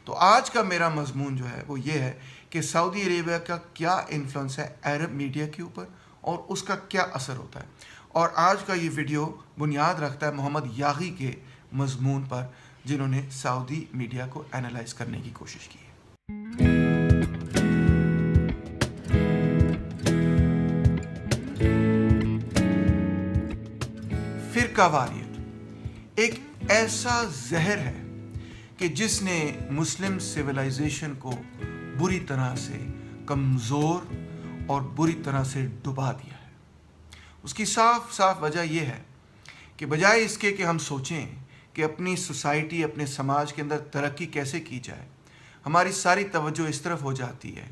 تو آج کا میرا مضمون جو ہے وہ یہ ہے کہ سعودی عربیہ کا کیا انفلوئنس ہے عرب میڈیا کے اوپر اور اس کا کیا اثر ہوتا ہے. اور آج کا یہ ویڈیو بنیاد رکھتا ہے محمد یاغی کے مضمون پر، جنہوں نے سعودی میڈیا کو اینالائز کرنے کی کوشش کی ہے. فرقہ واریت ایک ایسا زہر ہے کہ جس نے مسلم سویلائزیشن کو بری طرح سے کمزور اور بری طرح سے ڈبا دیا ہے. اس کی صاف صاف وجہ یہ ہے کہ بجائے اس کے کہ ہم سوچیں کہ اپنی سوسائٹی، اپنے سماج کے اندر ترقی کیسے کی جائے، ہماری ساری توجہ اس طرف ہو جاتی ہے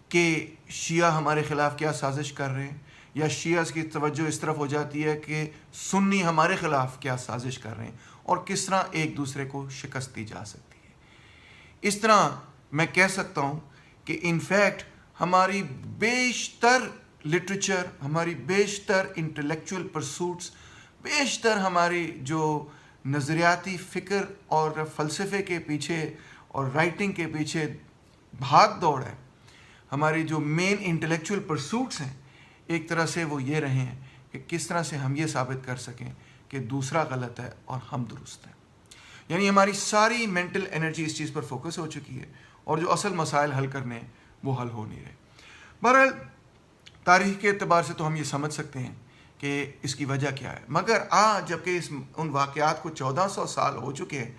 کہ شیعہ ہمارے خلاف کیا سازش کر رہے ہیں، یا شیعہ کی توجہ اس طرف ہو جاتی ہے کہ سنی ہمارے خلاف کیا سازش کر رہے ہیں اور کس طرح ایک دوسرے کو شکست دی جا سکتی ہے. اس طرح میں کہہ سکتا ہوں کہ انفیکٹ ہماری بیشتر لٹریچر، ہماری بیشتر انٹلیکچول پرسوٹس، بیشتر ہماری جو نظریاتی فکر اور فلسفے کے پیچھے اور رائٹنگ کے پیچھے بھاگ دوڑ ہے، ہماری جو مین انٹلیکچول پرسوٹس ہیں، ایک طرح سے وہ یہ رہے ہیں کہ کس طرح سے ہم یہ ثابت کر سکیں کہ دوسرا غلط ہے اور ہم درست ہیں. یعنی ہماری ساری مینٹل انرجی اس چیز پر فوکس ہو چکی ہے اور جو اصل مسائل حل کرنے ہیں وہ حل ہو نہیں رہے. بہرحال تاریخ کے اعتبار سے تو ہم یہ سمجھ سکتے ہیں کہ اس کی وجہ کیا ہے، مگر آج جب کہ ان واقعات کو 1400 سال ہو چکے ہیں،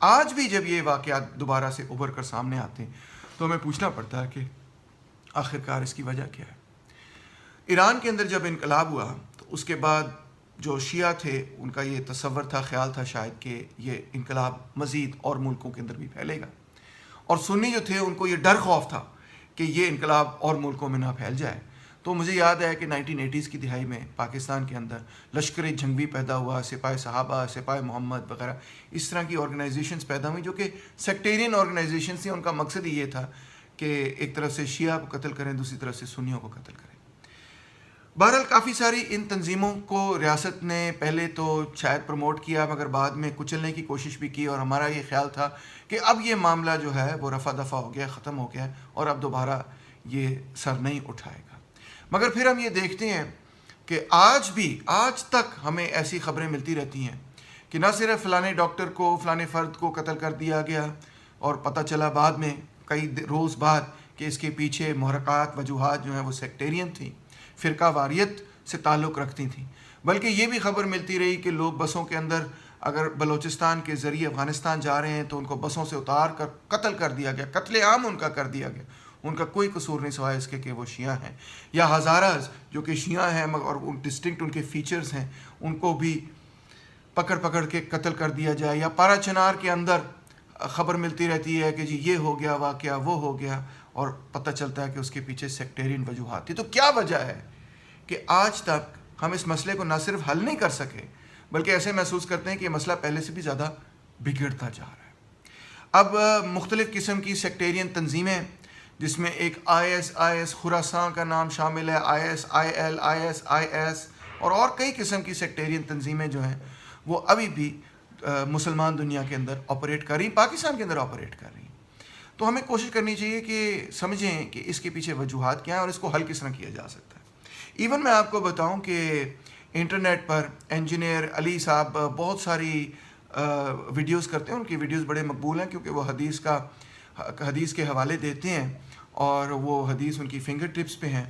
آج بھی جب یہ واقعات دوبارہ سے ابھر کر سامنے آتے ہیں تو ہمیں پوچھنا پڑتا ہے کہ آخرکار اس کی وجہ کیا ہے. ایران کے اندر جب انقلاب ہوا تو اس کے بعد جو شیعہ تھے ان کا یہ تصور تھا، خیال تھا شاید کہ یہ انقلاب مزید اور ملکوں کے اندر بھی پھیلے گا، اور سنی جو تھے ان کو یہ ڈر خوف تھا کہ یہ انقلاب اور ملکوں میں نہ پھیل جائے. تو مجھے یاد ہے کہ 1980s کی دہائی میں پاکستان کے اندر لشکر جنگوی پیدا ہوا، سپاہ صحابہ، سپاہ محمد وغیرہ اس طرح کی آرگنائزیشنز پیدا ہوئیں جو کہ سیکٹیرین آرگنائزیشنز تھیں. ان کا مقصد ہی یہ تھا کہ ایک طرف سے شیعہ کو قتل کریں، دوسری طرف سے سنیوں کو قتل کریں. بہرحال کافی ساری ان تنظیموں کو ریاست نے پہلے تو شاید پروموٹ کیا، مگر بعد میں کچلنے کی کوشش بھی کی، اور ہمارا یہ خیال تھا کہ اب یہ معاملہ جو ہے وہ رفع دفع ہو گیا، ختم ہو گیا اور اب دوبارہ یہ سر نہیں اٹھائے گا. مگر پھر ہم یہ دیکھتے ہیں کہ آج تک ہمیں ایسی خبریں ملتی رہتی ہیں کہ نہ صرف فلانے ڈاکٹر کو، فلانے فرد کو قتل کر دیا گیا اور پتہ چلا بعد میں کئی روز بعد کہ اس کے پیچھے محرکات، وجوہات جو ہیں وہ سیکٹیرین تھیں، فرقہ واریت سے تعلق رکھتی تھیں، بلکہ یہ بھی خبر ملتی رہی کہ لوگ بسوں کے اندر اگر بلوچستان کے ذریعے افغانستان جا رہے ہیں تو ان کو بسوں سے اتار کر قتل کر دیا گیا، قتل عام ان کا کر دیا گیا. ان کا کوئی قصور نہیں سوائے اس کے کہ وہ شیعہ ہیں. یا ہزاراز جو کہ شیعہ ہیں اور ڈسٹنکٹ ان کے فیچرز ہیں، ان کو بھی پکڑ کے قتل کر دیا جائے. یا پارا چنار کے اندر خبر ملتی رہتی ہے کہ جی یہ ہو گیا واقعہ، وہ ہو گیا، اور پتہ چلتا ہے کہ اس کے پیچھے سیکٹیرین وجوہات تھی. تو کیا وجہ ہے کہ آج تک ہم اس مسئلے کو نہ صرف حل نہیں کر سکے بلکہ ایسے محسوس کرتے ہیں کہ یہ مسئلہ پہلے سے بھی زیادہ بگڑتا جا رہا ہے. اب مختلف قسم کی سیکٹیرین تنظیمیں، جس میں ایک IS خراسان کا نام شامل ہے، ISIL، ISIS اور کئی قسم کی سیکٹیرین تنظیمیں جو ہیں وہ ابھی بھی مسلمان دنیا کے اندر آپریٹ کر رہی، پاکستان کے اندر آپریٹ کر رہی. تو ہمیں کوشش کرنی چاہیے کہ سمجھیں کہ اس کے پیچھے وجوہات کیا ہیں اور اس کو حل کس طرح کیا جا سکتا ہے. ایون میں آپ کو بتاؤں کہ انٹرنیٹ پر انجینئر علی صاحب بہت ساری ویڈیوز کرتے ہیں. ان کی ویڈیوز بڑے مقبول ہیں کیونکہ وہ حدیث کے حوالے دیتے ہیں اور وہ حدیث ان کی فنگر ٹپس پہ ہیں.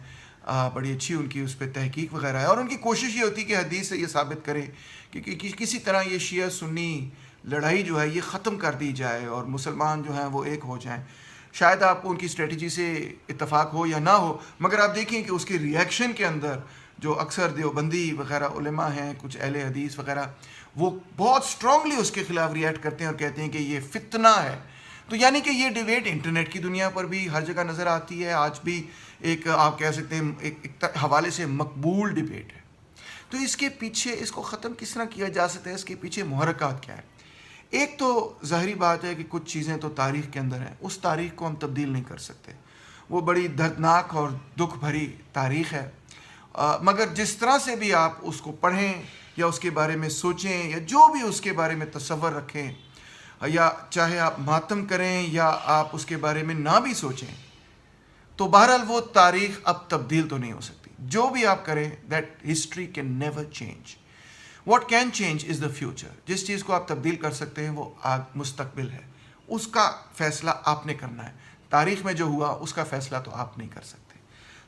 بڑی اچھی ان کی اس پہ تحقیق وغیرہ ہے، اور ان کی کوشش یہ ہوتی ہے کہ حدیث سے یہ ثابت کریں کہ کسی طرح یہ شیعہ سنی لڑائی جو ہے یہ ختم کر دی جائے اور مسلمان جو ہیں وہ ایک ہو جائیں. شاید آپ کو ان کی اسٹریٹجی سے اتفاق ہو یا نہ ہو، مگر آپ دیکھیں کہ اس کے ریئیکشن کے اندر جو اکثر دیوبندی وغیرہ علماء ہیں، کچھ اہل حدیث وغیرہ، وہ بہت اسٹرانگلی اس کے خلاف ریئیکٹ کرتے ہیں اور کہتے ہیں کہ یہ فتنہ ہے. تو یعنی کہ یہ ڈیبیٹ انٹرنیٹ کی دنیا پر بھی ہر جگہ نظر آتی ہے. آج بھی ایک آپ کہہ سکتے ہیں ایک حوالے سے مقبول ڈیبیٹ ہے. تو اس کے پیچھے اس کو ختم کس طرح کیا جا سکتا ہے، اس کے پیچھے محرکات کیا ہے؟ ایک تو ظاہری بات ہے کہ کچھ چیزیں تو تاریخ کے اندر ہیں، اس تاریخ کو ہم تبدیل نہیں کر سکتے. وہ بڑی دردناک اور دکھ بھری تاریخ ہے، مگر جس طرح سے بھی آپ اس کو پڑھیں یا اس کے بارے میں سوچیں یا جو بھی اس کے بارے میں تصور رکھیں، یا چاہے آپ ماتم کریں یا آپ اس کے بارے میں نہ بھی سوچیں، تو بہرحال وہ تاریخ اب تبدیل تو نہیں ہو سکتی. جو بھی آپ کریں that history can never change. What can change is the future. جس چیز کو آپ تبدیل کر سکتے ہیں وہ مستقبل ہے، اس کا فیصلہ آپ نے کرنا ہے. تاریخ میں جو ہوا اس کا فیصلہ تو آپ نہیں کر سکتے.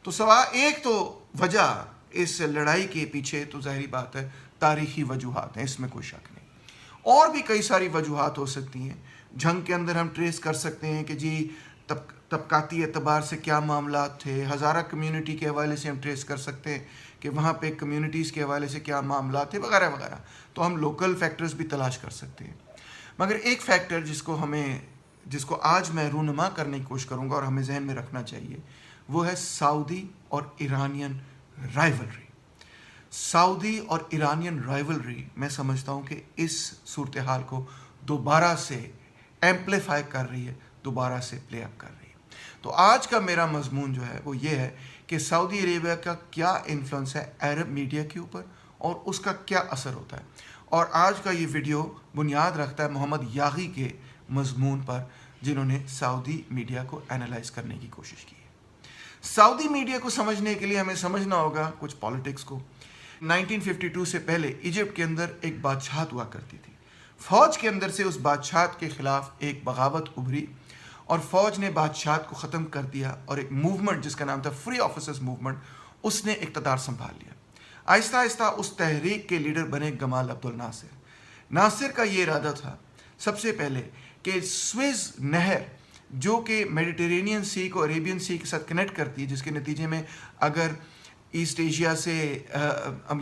تو ایک تو وجہ اس لڑائی کے پیچھے تو ظاہری بات ہے تاریخی وجوہات ہیں، اس میں کوئی شک نہیں. اور بھی کئی ساری وجوہات ہو سکتی ہیں. جنگ کے اندر ہم ٹریس کر سکتے ہیں کہ جی طبقاتی اعتبار سے کیا معاملات تھے. ہزارہ کمیونٹی کے حوالے سے ہم ٹریس کر سکتے ہیں کہ وہاں پہ کمیونٹیز کے حوالے سے کیا معاملات تھے وغیرہ وغیرہ. تو ہم لوکل فیکٹرز بھی تلاش کر سکتے ہیں. مگر ایک فیکٹر جس کو آج میں رونما کرنے کی کوشش کروں گا اور ہمیں ذہن میں رکھنا چاہیے، وہ ہے سعودی اور ایرانین رائیولری. سعودی اور ایرانین رائیولری میں سمجھتا ہوں کہ اس صورتحال کو دوبارہ سے ایمپلیفائی کر رہی ہے، دوبارہ سے پلے اپ کر رہی ہے. تو آج کا میرا مضمون جو ہے وہ یہ ہے کہ سعودی عربیہ کا کیا انفلوئنس ہے عرب میڈیا کے اوپر اور اس کا کیا اثر ہوتا ہے. اور آج کا یہ ویڈیو بنیاد رکھتا ہے محمد یاغی کے مضمون پر، جنہوں نے سعودی میڈیا کو اینالائز کرنے کی کوشش کی ہے. سعودی میڈیا کو سمجھنے کے لیے ہمیں سمجھنا ہوگا کچھ پالیٹکس کو. 1952 سے پہلے ایجپٹ کے اندر ایک بادشاہت ہوا کرتی تھی. فوج کے اندر سے اس بادشاہت کے خلاف ایک بغاوت ابھری اور فوج نے بادشاہت کو ختم کر دیا اور ایک موومنٹ جس کا نام تھا فری آفیسرز موومنٹ، اس نے اقتدار سنبھال لیا. آہستہ آہستہ اس تحریک کے لیڈر بنے گمال عبد الناصر. ناصر کا یہ ارادہ تھا سب سے پہلے کہ سوئز نہر جو کہ میڈیٹرینین سی کو عریبین سی کے ساتھ کنیکٹ کرتی ہے، جس کے نتیجے میں اگر ایسٹ ایشیا سے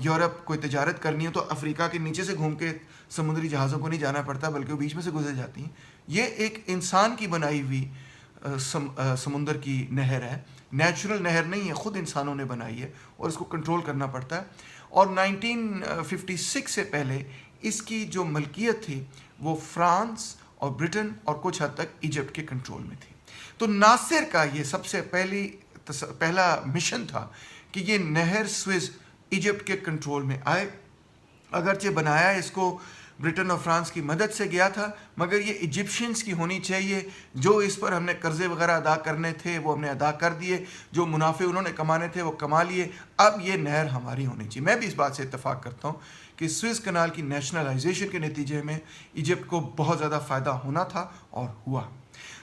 یورپ کوئی تجارت کرنی ہے تو افریقہ کے نیچے سے گھوم کے سمندری جہازوں کو نہیں جانا پڑتا بلکہ وہ بیچ میں سے گزر جاتی ہیں. یہ ایک انسان کی بنائی ہوئی سمندر کی نہر ہے، نیچرل نہر نہیں ہے، خود انسانوں نے بنائی ہے اور اس کو کنٹرول کرنا پڑتا ہے. اور 1956 سے پہلے اس کی جو ملکیت تھی وہ فرانس اور برٹن اور کچھ حد تک ایجپٹ کے کنٹرول میں تھی. تو ناصر کا یہ سب سے پہلا مشن تھا کہ یہ نہر سوئز ایجپٹ کے کنٹرول میں آئے. اگرچہ بنایا اس کو برٹن اور فرانس کی مدد سے گیا تھا، مگر یہ ایجپشنز کی ہونی چاہیے. جو اس پر ہم نے قرضے وغیرہ ادا کرنے تھے وہ ہم نے ادا کر دیے، جو منافع انہوں نے کمانے تھے وہ کما لیے. اب یہ نہر ہماری ہونی چاہیے. میں بھی اس بات سے اتفاق کرتا ہوں کہ سوئز کنال کی نیشنلائزیشن کے نتیجے میں ایجپٹ کو بہت زیادہ فائدہ ہونا تھا اور ہوا.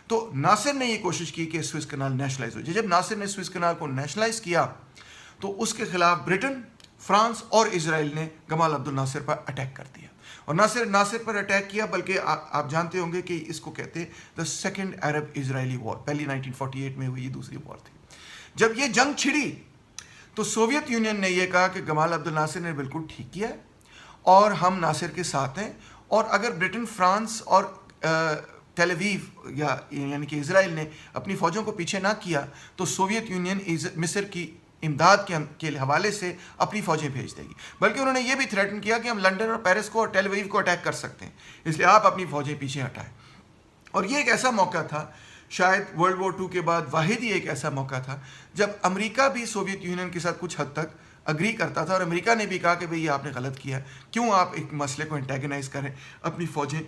تو ناصر نے یہ کوشش کی کہ سوئز کنال نیشنلائز ہو جائے. جب ناصر نے سوئز کنال کو نیشنلائز کیا تو اس کے خلاف برٹن، فرانس اور اسرائیل نے گمال عبد الناصر پر اٹیک کر دیا. اور ناصر پر اٹیک کیا، بلکہ آپ جانتے ہوں گے کہ اس کو کہتے ہیں دا سیکنڈ عرب اسرائیلی وار. پہلی 1948 میں ہوئی، دوسری وار تھی. جب یہ جنگ چھڑی تو سوویت یونین نے یہ کہا کہ گمال عبد الناصر نے بالکل ٹھیک کیا ہے اور ہم ناصر کے ساتھ ہیں، اور اگر برٹن، فرانس اور ٹیل اویو یعنی کہ اسرائیل نے اپنی فوجوں کو پیچھے نہ کیا تو سوویت یونین مصر کی امداد کے حوالے سے اپنی فوجیں بھیج دے گی. بلکہ انہوں نے یہ بھی تھریٹن کیا کہ ہم لنڈن اور پیرس کو اور ٹیل اویو کو اٹیک کر سکتے ہیں، اس لیے آپ اپنی فوجیں پیچھے ہٹائیں. اور یہ ایک ایسا موقع تھا، شاید ورلڈ وار 2 کے بعد واحد ہی ایک ایسا موقع تھا جب امریکہ بھی سوویت یونین کے ساتھ کچھ حد تک اگری کرتا تھا، اور امریکہ نے بھی کہا کہ بھئی یہ آپ نے غلط کیا، کیوں آپ ایک مسئلے کو انٹیگنائز کریں، اپنی فوجیں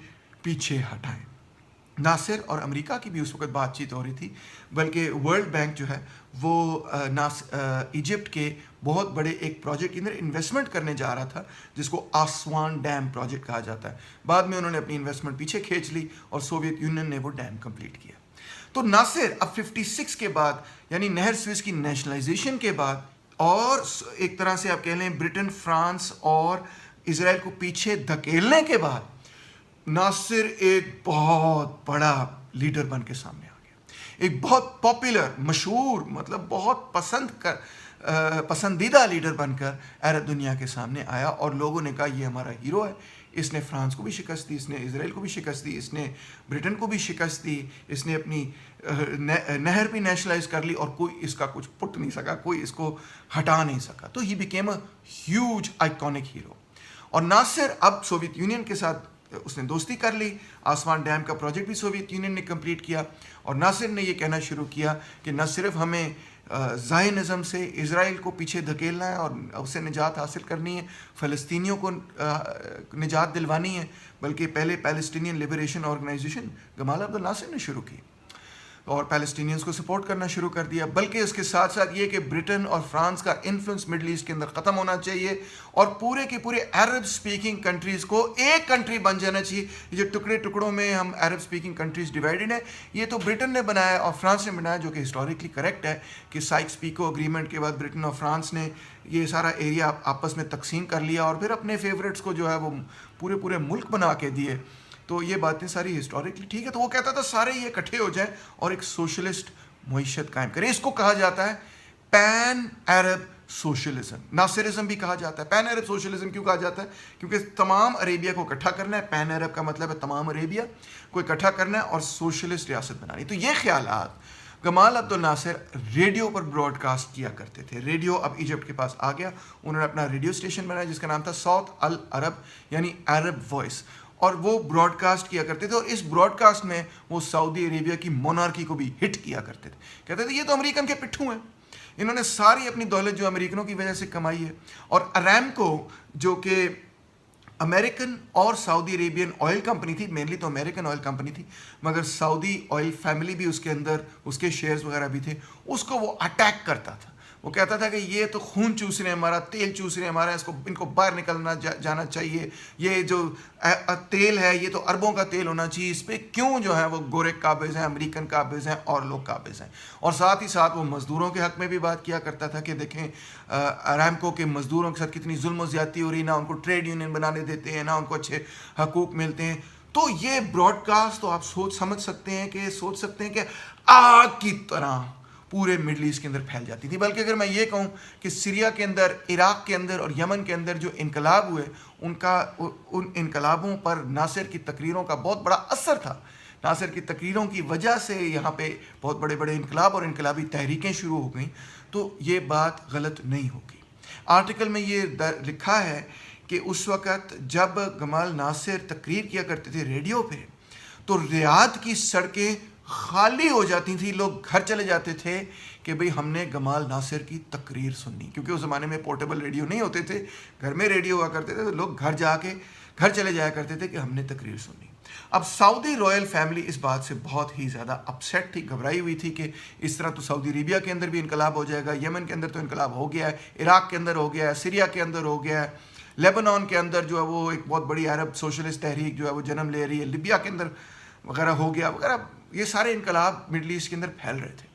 پیچھے ہٹائیں. ناصر اور امریکہ کی بھی اس وقت بات چیت ہو رہی تھی، بلکہ ورلڈ بینک جو ہے وہ ایجپٹ کے بہت بڑے ایک پروجیکٹ کے اندر انویسٹمنٹ کرنے جا رہا تھا جس کو آسوان ڈیم پروجیکٹ کہا جاتا ہے. بعد میں انہوں نے اپنی انویسٹمنٹ پیچھے کھینچ لی اور سوویت یونین نے وہ ڈیم کمپلیٹ کیا. تو ناصر اب 56 کے بعد یعنی نہر سوئز کی نیشنلائزیشن کے بعد اور ایک طرح سے آپ کہہ لیں برٹن، فرانس اور اسرائیل کو پیچھے دھکیلنے کے بعد ناصر ایک بہت بڑا لیڈر بن کے سامنے آ گیا. ایک بہت پاپولر، مشہور، مطلب بہت پسندیدہ لیڈر بن کر عرب دنیا کے سامنے آیا اور لوگوں نے کہا یہ ہمارا ہیرو ہے. اس نے فرانس کو بھی شکست دی، اس نے اسرائیل کو بھی شکست دی، اس نے برٹن کو بھی شکست دی، اس نے اپنی نہر بھی نیشنلائز کر لی اور کوئی اس کا کچھ پٹ نہیں سکا، کوئی اس کو ہٹا نہیں سکا. تو he became a huge iconic hero. اور ناصر اب سوویت یونین کے ساتھ اس نے دوستی کر لی. آسمان ڈیم کا پروجیکٹ بھی سوویت یونین نے کمپلیٹ کیا اور ناصر نے یہ کہنا شروع کیا کہ نہ صرف ہمیں زائنزم سے اسرائیل کو پیچھے دھکیلنا ہے اور اسے نجات حاصل کرنی ہے، فلسطینیوں کو نجات دلوانی ہے، بلکہ پہلے پیلسٹینین لبریشن آرگنائزیشن گمال عبد الناصر نے شروع کی اور پیلسٹینینز کو سپورٹ کرنا شروع کر دیا، بلکہ اس کے ساتھ ساتھ یہ کہ برٹن اور فرانس کا انفلوئنس مڈل ایسٹ کے اندر ختم ہونا چاہیے اور پورے کے پورے عرب سپیکنگ کنٹریز کو ایک کنٹری بن جانا چاہیے. یہ جو ٹکڑے ٹکڑوں میں ہم عرب سپیکنگ کنٹریز ڈیوائیڈڈ ہیں، یہ تو برٹن نے بنایا اور فرانس نے بنایا، جو کہ ہسٹوریکلی کریکٹ ہے کہ سائکس پیکو اگریمنٹ کے بعد برٹن اور فرانس نے یہ سارا ایریا آپس میں تقسیم کر لیا اور پھر اپنے فیوریٹس کو جو ہے وہ پورے ملک بنا کے دیے. تو یہ باتیں ساری ہسٹوریکلی ٹھیک ہے. تو وہ کہتا تھا سارے یہ اکٹھے ہو جائیں اور ایک سوشلسٹ معیشت قائم کریں. اس کو کہا جاتا ہے پین عرب سوشلزم. ناصرزم بھی کہا جاتا ہے. پین عرب سوشلزم کیوں کہا جاتا ہے؟ کیونکہ تمام عربیہ کو اکٹھا کرنا ہے. پین عرب کا مطلب ہے تمام عربیہ کو اکٹھا کرنا ہے اور سوشلسٹ ریاست بنانی. تو یہ خیالات گمال عبد الناصر ریڈیو پر براڈ کاسٹ کیا کرتے تھے. ریڈیو اب ایجپٹ کے پاس آ گیا. انہوں نے اپنا ریڈیو اسٹیشن بنایا جس کا نام تھا ساؤتھ العرب یعنی عرب وائس، اور وہ براڈ کاسٹ کیا کرتے تھے. اور اس براڈ کاسٹ میں وہ سعودی عربیہ کی مونارکی کو بھی ہٹ کیا کرتے تھے. کہتے تھے یہ تو امریکن کے پٹھوں ہیں، انہوں نے ساری اپنی دولت جو امریکنوں کی وجہ سے کمائی ہے. اور ارامکو جو کہ امریکن اور سعودی عربین آئل کمپنی تھی، مینلی تو امریکن آئل کمپنی تھی، مگر سعودی آئل فیملی بھی اس کے اندر اس کے شیئرز وغیرہ بھی تھے، اس کو وہ اٹیک کرتا تھا. وہ کہتا تھا کہ یہ تو خون چوس رہے ہیں ہمارا، تیل چوس رہے ہیں ہمارا، ان کو باہر نکلنا جانا چاہیے. یہ جو تیل ہے یہ تو اربوں کا تیل ہونا چاہیے، اس پہ کیوں جو ہے وہ گورے قابض ہیں، امریکن قابض ہیں اور لوگ قابض ہیں. اور ساتھ ہی ساتھ وہ مزدوروں کے حق میں بھی بات کیا کرتا تھا کہ دیکھیں ارامکو کے مزدوروں کے ساتھ کتنی ظلم و زیادتی ہو رہی، نہ ان کو ٹریڈ یونین بنانے دیتے ہیں، نہ ان کو اچھے حقوق ملتے ہیں. تو یہ براڈ کاسٹ تو آپ سمجھ سکتے ہیں کہ آگ کی طرح پورے مڈل ایسٹ کے اندر پھیل جاتی تھی. بلکہ اگر میں یہ کہوں کہ سیریا کے اندر، عراق کے اندر اور یمن کے اندر جو انقلاب ہوئے، ان انقلابوں پر ناصر کی تقریروں کا بہت بڑا اثر تھا. ناصر کی تقریروں کی وجہ سے یہاں پہ بہت بڑے انقلاب اور انقلابی تحریکیں شروع ہو گئیں. تو یہ بات غلط نہیں ہوگی. آرٹیکل میں یہ لکھا ہے کہ اس وقت جب گمال ناصر تقریر کیا کرتے تھے ریڈیو پہ، تو ریاض کی سڑکیں خالی ہو جاتی تھیں. لوگ گھر چلے جاتے تھے کہ بھئی ہم نے گمال ناصر کی تقریر سننی، کیونکہ اس زمانے میں پورٹیبل ریڈیو نہیں ہوتے تھے، گھر میں ریڈیو ہوا کرتے تھے. تو لوگ گھر چلے جایا کرتے تھے کہ ہم نے تقریر سننی. اب سعودی رائل فیملی اس بات سے بہت ہی زیادہ اپسیٹ تھی، گھبرائی ہوئی تھی کہ اس طرح تو سعودی عربیہ کے اندر بھی انقلاب ہو جائے گا، یمن کے اندر تو انقلاب ہو گیا ہے، عراق کے اندر ہو گیا ہے، سیریا کے اندر ہو گیا ہے، لیبنان کے اندر جو ہے وہ ایک بہت بڑی عرب سوشلسٹ تحریک جو ہے وہ جنم لے رہی ہے، لیبیا کے اندر وغیرہ ہو گیا وغیرہ. یہ سارے انقلاب مڈل ایسٹ کے اندر پھیل رہے تھے.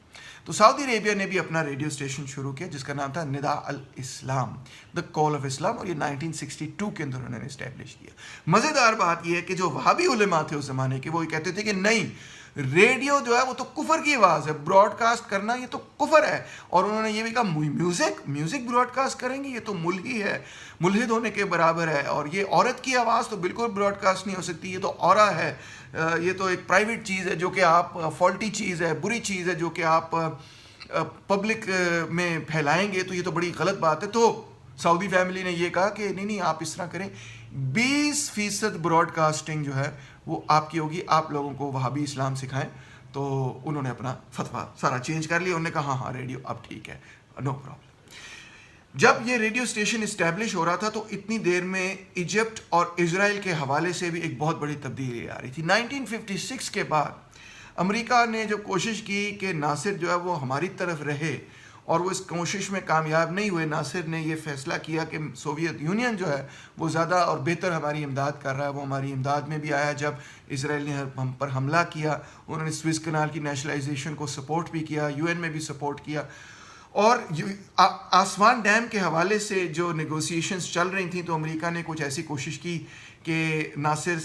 تو سعودی عربیہ نے بھی اپنا ریڈیو اسٹیشن شروع کیا جس کا نام تھا نداء الاسلام، دا کال آف اسلام، اور یہ 1962 کے اندر انہوں نے اسٹیبلش کیا. مزیدار بات یہ ہے کہ جو وہابی علماء تھے اس زمانے کے، وہ یہ کہتے تھے کہ نہیں، ریڈیو جو ہے وہ تو کفر کی آواز ہے، براڈ کاسٹ کرنا یہ تو کفر ہے. اور انہوں نے یہ بھی کہا میوزک براڈ کاسٹ کریں گے یہ تو ملحد ہے، ملحد ہونے کے برابر ہے. اور یہ عورت کی آواز تو بالکل براڈ کاسٹ نہیں ہو سکتی، یہ تو اورا ہے، یہ تو ایک پرائیویٹ چیز ہے جو کہ آپ فالٹی چیز ہے، بری چیز ہے جو کہ آپ پبلک میں پھیلائیں گے، تو یہ تو بڑی غلط بات ہے. تو سعودی فیملی نے یہ کہا کہ نہیں آپ اس طرح کریں، 20% براڈ کاسٹنگ جو ہے وہ آپ کی ہوگی، آپ لوگوں کو وہابی اسلام سکھائیں. تو انہوں نے اپنا فتویٰ سارا چینج کر لیا. انہوں نے کہا ہاں ریڈیو اب ٹھیک ہے، نو پرابلم. جب یہ ریڈیو اسٹیشن اسٹیبلش ہو رہا تھا تو اتنی دیر میں ایجپٹ اور اسرائیل کے حوالے سے بھی ایک بہت بڑی تبدیلی آ رہی تھی. 1956 کے بعد امریکہ نے جو کوشش کی کہ ناصر جو ہے وہ ہماری طرف رہے، اور وہ اس کوشش میں کامیاب نہیں ہوئے. ناصر نے یہ فیصلہ کیا کہ سوویت یونین جو ہے وہ زیادہ اور بہتر ہماری امداد کر رہا ہے. وہ ہماری امداد میں بھی آیا جب اسرائیل نے ہم پر حملہ کیا. انہوں نے سوئس کنال کی نیشنلائزیشن کو سپورٹ بھی کیا، یو این میں بھی سپورٹ کیا. اور آسوان ڈیم کے حوالے سے جو نیگوسیشنز چل رہی تھیں تو امریکہ نے کچھ ایسی کوشش کی کہ ناصر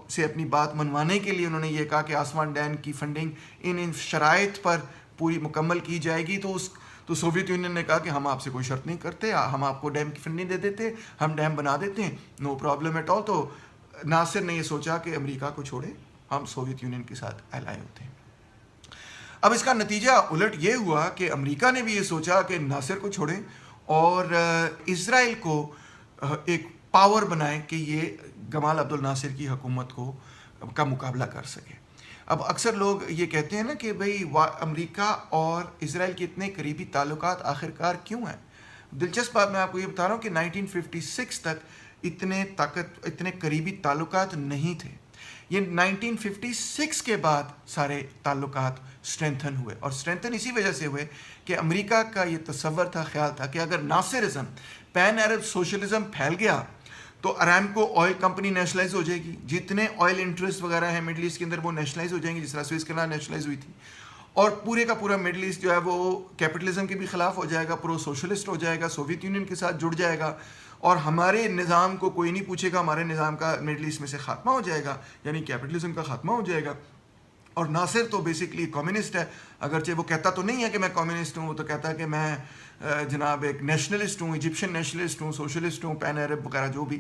سے اپنی بات منوانے کے لیے انہوں نے یہ کہا کہ آسوان ڈیم کی فنڈنگ ان شرائط پر پوری مکمل کی جائے گی. تو سوویت یونین نے کہا کہ ہم آپ سے کوئی شرط نہیں کرتے، ہم آپ کو ڈیم کی فنڈنگ دے دیتے، ہم ڈیم بنا دیتے ہیں، نو پرابلم ایٹ آل. تو ناصر نے یہ سوچا کہ امریکہ کو چھوڑے، ہم سوویت یونین کے ساتھ الائے ہوتے ہیں. اب اس کا نتیجہ الٹ یہ ہوا کہ امریکہ نے بھی یہ سوچا کہ ناصر کو چھوڑیں اور اسرائیل کو ایک پاور بنائیں کہ یہ گمال عبد الناصر کی حکومت کا مقابلہ کر سکے. اب اکثر لوگ یہ کہتے ہیں نا کہ بھئی امریکہ اور اسرائیل کے اتنے قریبی تعلقات آخر کار کیوں ہیں؟ دلچسپ بات میں آپ کو یہ بتا رہا ہوں کہ 1956 تک اتنے قریبی تعلقات نہیں تھے. یہ 1956 کے بعد سارے تعلقات اسٹرینتھن ہوئے، اور اسٹرینتھن اسی وجہ سے ہوئے کہ امریکہ کا یہ تصور تھا، خیال تھا کہ اگر ناصرزم، پین عرب سوشلزم پھیل گیا تو ارامکو آئل کمپنی نیشنلائز ہو جائے گی، جتنے آئل انٹرسٹ وغیرہ ہیں مڈل ایسٹ کے اندر وہ نیشنلائز ہو جائیں گے، جس طرح سوئس کینال نیشنلائز ہوئی تھی، اور پورے کا پورا مڈل ایسٹ جو ہے وہ کیپٹلزم کے بھی خلاف ہو جائے گا، پرو سوشلسٹ ہو جائے گا، سوویت یونین کے ساتھ جڑ جائے گا، اور ہمارے نظام کو کوئی نہیں پوچھے گا، ہمارے نظام کا مڈل ایسٹ میں سے خاتمہ ہو جائے گا، یعنی کیپٹلزم کا خاتمہ ہو جائے گا. اور ناصر تو بیسکلی کمیونسٹ ہے، اگرچہ وہ کہتا تو نہیں ہے کہ میں کمیونسٹ ہوں، وہ تو کہتا ہے کہ میں جناب ایک نیشنلسٹ ہوں، ایجپشن نیشنلسٹ ہوں، سوشلسٹ ہوں، پین عرب وغیرہ جو بھی.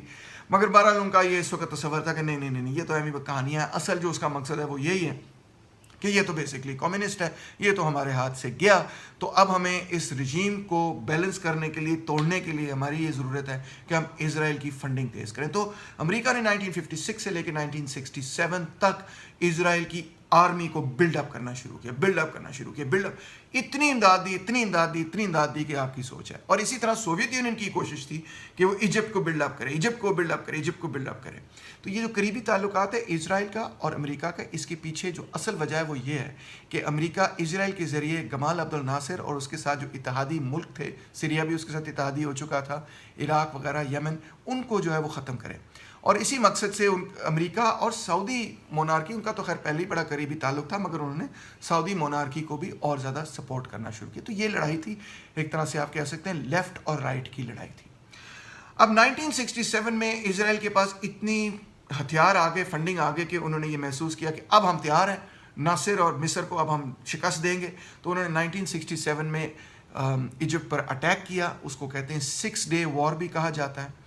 مگر بہرحال ان کا یہ اس وقت تصور تھا کہ نہیں یہ تو اہمی کہانیاں ہیں، اصل جو اس کا مقصد ہے وہ یہی ہے کہ یہ تو بیسکلی کمیونسٹ ہے، یہ تو ہمارے ہاتھ سے گیا، تو اب ہمیں اس رجیم کو بیلنس کرنے کے لیے، توڑنے کے لیے ہماری یہ ضرورت ہے کہ ہم اسرائیل کی فنڈنگ تیز کریں. تو امریکہ نے 1956 سے لے کے 1967 تک اسرائیل کی آرمی کو بلڈ اپ کرنا شروع کیا. اتنی امداد دی کہ آپ کی سوچ ہے. اور اسی طرح سوویت یونین کی کوشش تھی کہ وہ ایجپٹ کو بلڈ اپ کرے. تو یہ جو قریبی تعلقات ہے اسرائیل کا اور امریکہ کا، اس کے پیچھے جو اصل وجہ ہے وہ یہ ہے کہ امریکہ اسرائیل کے ذریعے گمال عبد الناصر اور اس کے ساتھ جو اتحادی ملک تھے، سیریا بھی اس کے ساتھ اتحادی ہو چکا تھا، عراق وغیرہ، یمن، ان کو جو ہے وہ ختم کرے. اور اسی مقصد سے امریکہ اور سعودی مونارکی، ان کا تو خیر پہلے ہی بڑا قریبی تعلق تھا، مگر انہوں نے سعودی مونارکی کو بھی اور زیادہ سپورٹ کرنا شروع کیا. تو یہ لڑائی تھی، ایک طرح سے آپ کہہ سکتے ہیں لیفٹ اور رائٹ کی لڑائی تھی. اب 1967 میں اسرائیل کے پاس اتنی ہتھیار آگے، فنڈنگ آگے، کہ انہوں نے یہ محسوس کیا کہ اب ہم تیار ہیں، ناصر اور مصر کو اب ہم شکست دیں گے. تو انہوں نے 1967 میں ایجپٹ پر اٹیک کیا، اس کو کہتے ہیں 6 ڈے وار بھی کہا جاتا ہے.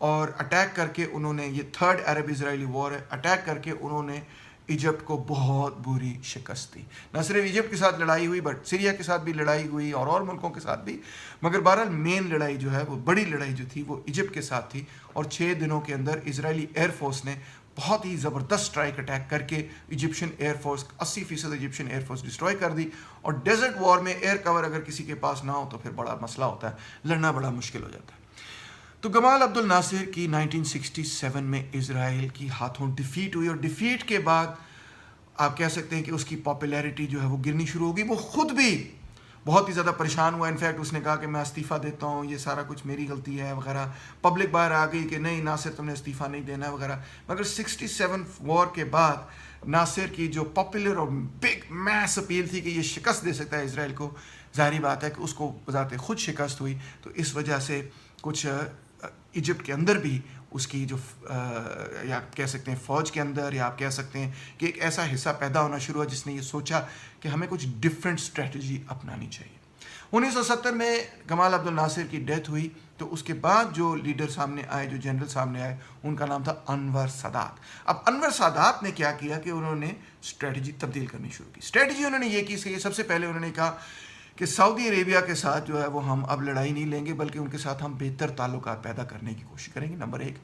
اور اٹیک کر کے انہوں نے، یہ تھرڈ عرب اسرائیلی وار ہے، اٹیک کر کے انہوں نے ایجپٹ کو بہت بری شکست دی. نہ صرف ایجپٹ کے ساتھ لڑائی ہوئی، بٹ سیریا کے ساتھ بھی لڑائی ہوئی اور ملکوں کے ساتھ بھی. مگر بہرحال مین لڑائی جو ہے، وہ بڑی لڑائی جو تھی، وہ ایجپٹ کے ساتھ تھی. اور 6 دنوں کے اندر اسرائیلی ایئر فورس نے بہت ہی زبردست اسٹرائک اٹیک کر کے Egyptian air force 80% Egyptian air force destroy کر دی. اور ڈیزرٹ وار میں ایئر کور اگر کسی کے پاس نہ ہو تو پھر بڑا مسئلہ ہوتا ہے، لڑنا بڑا مشکل ہو جاتا ہے. تو گمال عبد الناصر کی 1967 میں اسرائیل کی ہاتھوں ڈیفیٹ ہوئی، اور ڈیفیٹ کے بعد آپ کہہ سکتے ہیں کہ اس کی پاپولیرٹی جو ہے وہ گرنی شروع ہوگی. وہ خود بھی بہت ہی زیادہ پریشان ہوا. انفیکٹ اس نے کہا کہ میں استعفیٰ دیتا ہوں، یہ سارا کچھ میری غلطی ہے وغیرہ. پبلک باہر آ گئی کہ نہیں ناصر تم نے استعفیٰ نہیں دینا ہے وغیرہ. مگر 67 وار کے بعد ناصر کی جو پاپولر اور بگ میس اپیل تھی کہ یہ شکست دے سکتا ہے اسرائیل کو، ظاہری بات ہے کہ اس کو بذات خود شکست ہوئی. تو اس وجہ سے کچھ ایجپٹ کے اندر بھی اس کی جو یا آپ کہہ سکتے ہیں فوج کے اندر، یا آپ کہہ سکتے ہیں کہ ایک ایسا حصہ پیدا ہونا شروع ہوا جس نے یہ سوچا کہ ہمیں کچھ ڈفرینٹ اسٹریٹجی اپنانی چاہیے. 1970 میں گمال عبد الناصر کی ڈیتھ ہوئی. تو اس کے بعد جو لیڈر سامنے آئے، جو جنرل سامنے آئے، ان کا نام تھا انور سادات. اب انور سادات نے کیا کیا کہ انہوں نے اسٹریٹجی تبدیل کرنی شروع کی. اسٹریٹجی انہوں نے یہ کی کہ سب سے پہلے انہوں نے کہا کہ سعودی عربیہ کے ساتھ جو ہے وہ ہم اب لڑائی نہیں لیں گے، بلکہ ان کے ساتھ ہم بہتر تعلقات پیدا کرنے کی کوشش کریں گے. نمبر 1.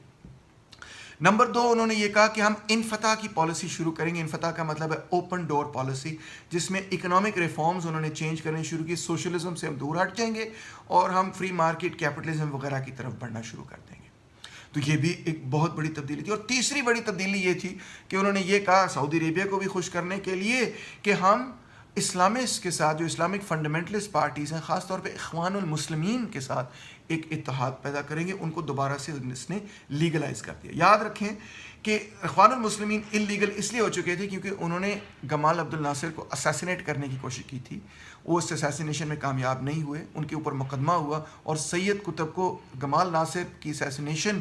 نمبر 2، انہوں نے یہ کہا کہ ہم انفتاح کی پالیسی شروع کریں گے. انفتاح کا مطلب ہے اوپن ڈور پالیسی، جس میں اکنامک ریفارمز انہوں نے چینج کرنے شروع کی. سوشلزم سے ہم دور ہٹ جائیں گے اور ہم فری مارکیٹ کیپٹلزم وغیرہ کی طرف بڑھنا شروع کر دیں گے. تو یہ بھی ایک بہت بڑی تبدیلی تھی. اور تیسری بڑی تبدیلی یہ تھی کہ انہوں نے یہ کہا سعودی عربیہ کو بھی خوش کرنے کے لیے کہ ہم اسلامسٹ کے ساتھ، جو اسلامک فنڈامنٹلسٹ پارٹیز ہیں، خاص طور پہ اخوان المسلمین کے ساتھ ایک اتحاد پیدا کریں گے. ان کو دوبارہ سے اس نے لیگلائز کر دیا. یاد رکھیں کہ اخوان المسلمین انلیگل اس لیے ہو چکے تھے کیونکہ انہوں نے گمال عبد الناصر کو اسیسینیٹ کرنے کی کوشش کی تھی. وہ اس اسیسینیشن میں کامیاب نہیں ہوئے، ان کے اوپر مقدمہ ہوا اور سید قطب کو گمال ناصر کی اسیسینیشن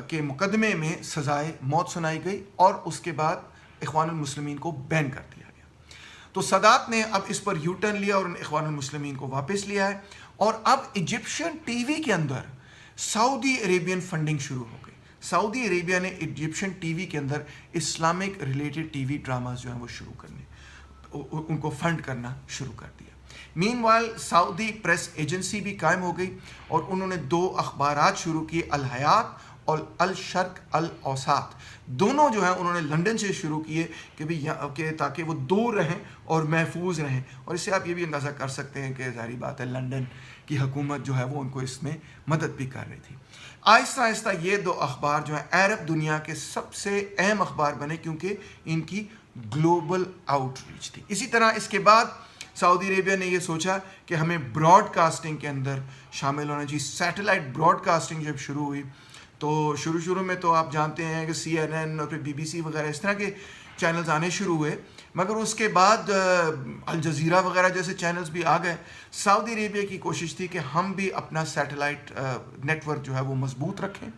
کے مقدمے میں سزائے موت سنائی گئی اور اس کے بعد اخوان المسلمین کو بین کر دیا گیا. تو سادات نے اب اس پر یو ٹرن لیا اور اخوان المسلمین کو واپس لیا ہے. اور اب ایجپشین ٹی وی کے اندر سعودی عربین فنڈنگ شروع ہو گئی. سعودی عربیہ نے ایجپشین ٹی وی کے اندر Islamic related TV dramas جو ہیں وہ شروع کرنے، ان کو فنڈ کرنا شروع کر دیا. مین وائل سعودی پریس ایجنسی بھی قائم ہو گئی اور انہوں نے 2 اخبارات شروع کیے، الحیات اور الشرق الاوسط، دونوں جو ہیں انہوں نے لندن سے شروع کیے کہ بھی کہ تاکہ وہ دور رہیں اور محفوظ رہیں. اور اس سے آپ یہ بھی اندازہ کر سکتے ہیں کہ ظاہری بات ہے لندن کی حکومت جو ہے وہ ان کو اس میں مدد بھی کر رہی تھی. آہستہ آہستہ یہ دو اخبار جو ہیں عرب دنیا کے سب سے اہم اخبار بنے کیونکہ ان کی گلوبل آؤٹ ریچ تھی. اسی طرح اس کے بعد سعودی عربیہ نے یہ سوچا کہ ہمیں براڈ کاسٹنگ کے اندر شامل ہونا چاہیے. سیٹلائٹ براڈ کاسٹنگ جب شروع ہوئی تو شروع میں تو آپ جانتے ہیں کہ CNN اور پھر BBC وغیرہ اس طرح کے چینلز آنے شروع ہوئے، مگر اس کے بعد الجزیرہ وغیرہ جیسے چینلز بھی آ گئے. سعودی عربیہ کی کوشش تھی کہ ہم بھی اپنا سیٹلائٹ نیٹ ورک جو ہے وہ مضبوط رکھیں.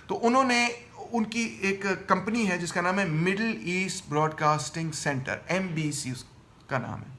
تو انہوں نے ان کی ایک کمپنی ہے جس کا نام ہے Middle East Broadcasting Center, MBC اس کا نام ہے.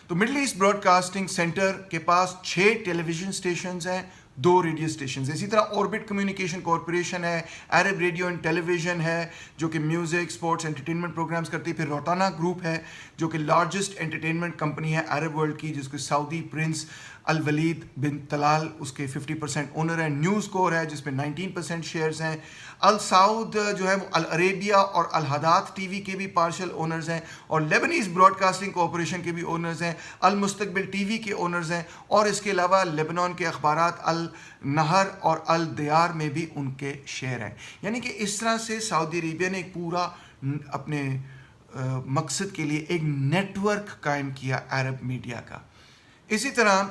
تو Middle East Broadcasting Center کے پاس 6 ٹیلی ویژن اسٹیشنز ہیں، 2 ریڈیو اسٹیشنز. اسی طرح اوربٹ کمیونیکیشن کارپوریشن ہے، عرب ریڈیو اینڈ ٹیلی ویژن ہے جو کہ میوزک، اسپورٹس، انٹرٹینمنٹ پروگرامز کرتی ہے. پھر روتانا گروپ ہے جو کہ لارجسٹ انٹرٹینمنٹ کمپنی ہے عرب ورلڈ کی، جس کو سعودی پرنس الولید بن طلال اس کے 50% اونر ہیں. نیوز کور ہے جس میں 19% شیئرز ہیں. السعود جو ہے وہ العربیہ اور الحداد TV کے بھی پارشل اونرز ہیں، اور لیبنیز براڈ کاسٹنگ کارپوریشن کے بھی اونرز ہیں. المستقبل TV کے اونرز ہیں، اور اس کے علاوہ لیبنان کے اخبارات النہر اور الدیار میں بھی ان کے شیئر ہیں. یعنی کہ اس طرح سے سعودی عربیہ نے ایک پورا اپنے مقصد کے لیے ایک نیٹ ورک قائم کیا عرب میڈیا کا. اسی طرح